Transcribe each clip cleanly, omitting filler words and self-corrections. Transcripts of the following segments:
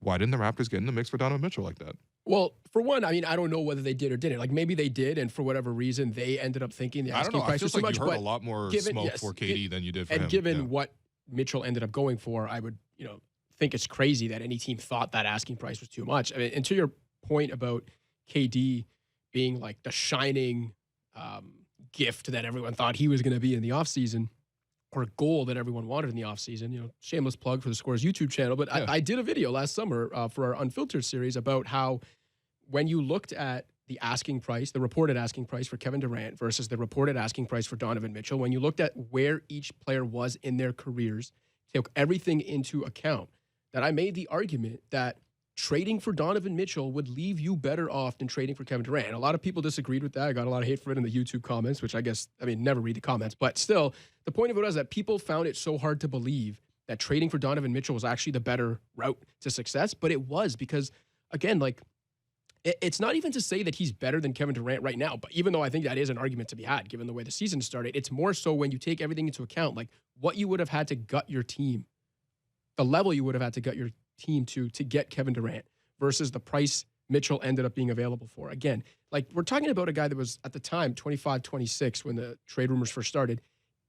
why didn't the Raptors get in the mix for Donovan Mitchell like that? Well, for one, I mean, I don't know whether they did or didn't. Like maybe they did, and for whatever reason, they ended up thinking the I don't asking know. I price feel was too like much. you heard But a lot more given smoke yes, for KD than you did for and him. given what Mitchell ended up going for, I would think it's crazy that any team thought that asking price was too much. I mean, and to your point about KD being like the shining gift that everyone thought he was going to be in the offseason, or a goal that everyone wanted in the offseason, shameless plug for theScore's YouTube channel. But Yeah. I did a video last summer for our Unfiltered series about how when you looked at the asking price, the reported asking price for Kevin Durant versus the reported asking price for Donovan Mitchell, when you looked at where each player was in their careers, took everything into account, that I made the argument that trading for Donovan Mitchell would leave you better off than trading for Kevin Durant. And a lot of people disagreed with that. I got a lot of hate for it in the YouTube comments, which I guess, never read the comments. But still, the point of it was that people found it so hard to believe that trading for Donovan Mitchell was actually the better route to success. But it was because, again, like, it's not even to say that he's better than Kevin Durant right now, but even though I think that is an argument to be had, given the way the season started, it's more so when you take everything into account, like what you would have had to gut your team, the level you would have had to gut your team to get Kevin Durant versus the price Mitchell ended up being available for. Again, like we're talking about a guy that was at the time 25, 26 when the trade rumors first started,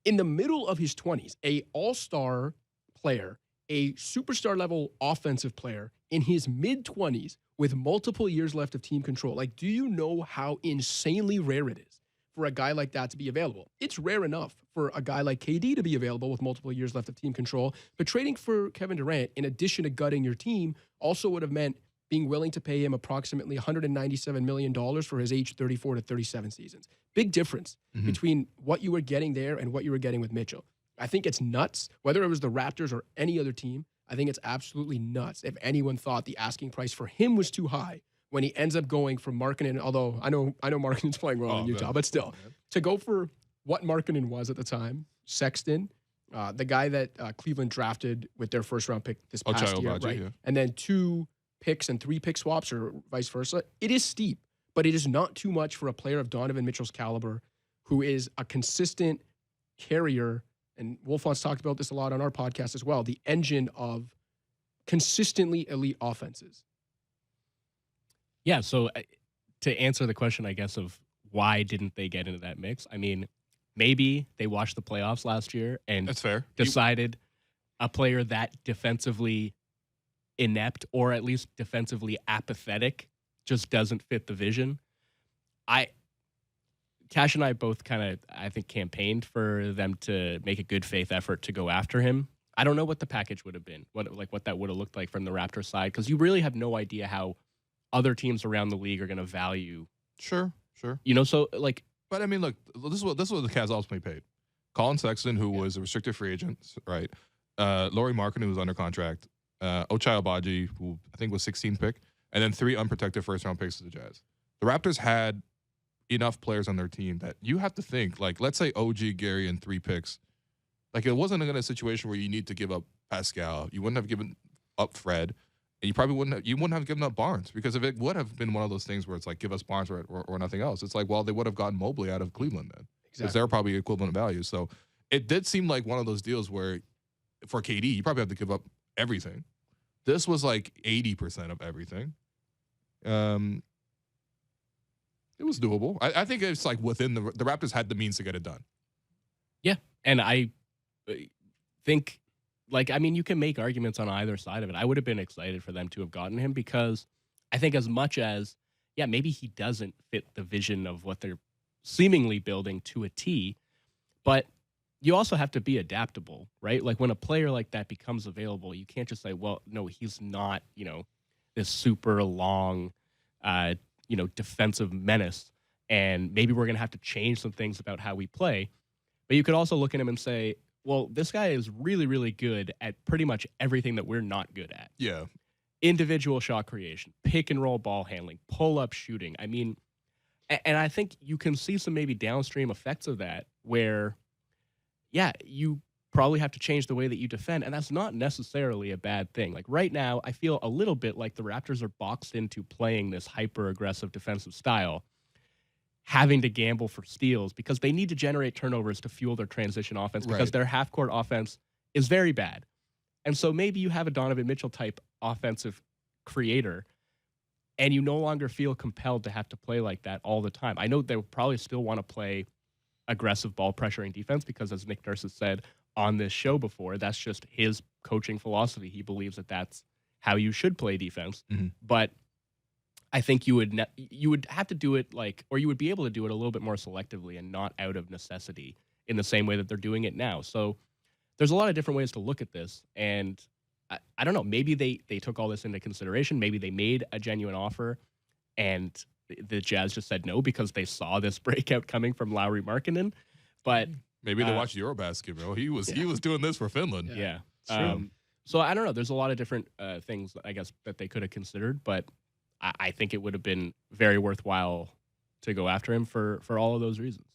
in the middle of his 20s, a all-star player, a superstar level offensive player in his mid-20s with multiple years left of team control. Like, do you know how insanely rare it is for a guy like that to be available? It's rare enough for a guy like KD to be available with multiple years left of team control, but trading for Kevin Durant, in addition to gutting your team, also would have meant being willing to pay him approximately $197 million for his age 34 to 37 seasons. Big difference between what you were getting there and what you were getting with Mitchell. I think it's nuts, whether it was the Raptors or any other team. I think it's absolutely nuts if anyone thought the asking price for him was too high when he ends up going from Markkanen, although I know Markkanen's playing well in Utah, but still, to go for what Markkanen was at the time, Sexton, the guy that Cleveland drafted with their first-round pick this past year, right? Yeah. And then 2 picks and 3 pick swaps or vice versa. It is steep, but it is not too much for a player of Donovan Mitchell's caliber who is a consistent carrier. And Wolfond's talked about this a lot on our podcast as well, the engine of consistently elite offenses. Yeah, so to answer the question, I guess, of why didn't they get into that mix, I mean, maybe they watched the playoffs last year and That's fair. Decided a player that defensively inept or at least defensively apathetic just doesn't fit the vision. Cash and I both kind of, I think, campaigned for them to make a good faith effort to go after him. I don't know what the package would have been, what that would have looked like from the Raptors side, because you really have no idea how other teams around the league are going to value. Sure. So like. But I mean, look, this is what the Cavs ultimately paid. Colin Sexton, who was a restricted free agent, right? Lauri Markkanen, who was under contract. Ochai Agbaji, who I think was 16th pick, and then 3 unprotected first-round picks to the Jazz. The Raptors had enough players on their team that you have to think, like, let's say OG, Gary, and 3 picks. Like, it wasn't in a situation where you need to give up Pascal. You wouldn't have given up Fred, and you probably wouldn't have given up Barnes, because if it would have been one of those things where it's like, give us Barnes or nothing else, it's like, well, they would have gotten Mobley out of Cleveland then. Because they're probably equivalent value. So it did seem like one of those deals where for KD, you probably have to give up everything. This was like 80% of everything. It was doable. I think it's like within the Raptors had the means to get it done. Yeah, and I think, like, I mean, you can make arguments on either side of it. I would have been excited for them to have gotten him because I think as much as, yeah, maybe he doesn't fit the vision of what they're seemingly building to a T, but you also have to be adaptable, right? Like when a player like that becomes available, you can't just say, well, no, he's not, this super long, defensive menace, and maybe we're going to have to change some things about how we play. But you could also look at him and say, well, this guy is really, really good at pretty much everything that we're not good at. Yeah. Individual shot creation, pick and roll ball handling, pull-up shooting. I mean, and I think you can see some maybe downstream effects of that where, yeah, you probably have to change the way that you defend, and that's not necessarily a bad thing. Like right now, I feel a little bit like the Raptors are boxed into playing this hyper-aggressive defensive style, having to gamble for steals because they need to generate turnovers to fuel their transition offense because their half-court offense is very bad. And so maybe you have a Donovan Mitchell type offensive creator, and you no longer feel compelled to have to play like that all the time. I know they would probably still want to play aggressive ball pressuring defense because, as Nick Nurse has said on this show before, that's just his coaching philosophy. He believes that that's how you should play defense. But I think you would have to do it or you would be able to do it a little bit more selectively and not out of necessity in the same way that they're doing it now. So there's a lot of different ways to look at this, and I don't know. Maybe they took all this into consideration. Maybe they made a genuine offer, and the Jazz just said no because they saw this breakout coming from Lauri Markkanen. But maybe they watched Eurobasket, bro. He was doing this for Finland. Yeah. So I don't know. There's a lot of different things, I guess, that they could have considered, but I think it would have been very worthwhile to go after him for all of those reasons.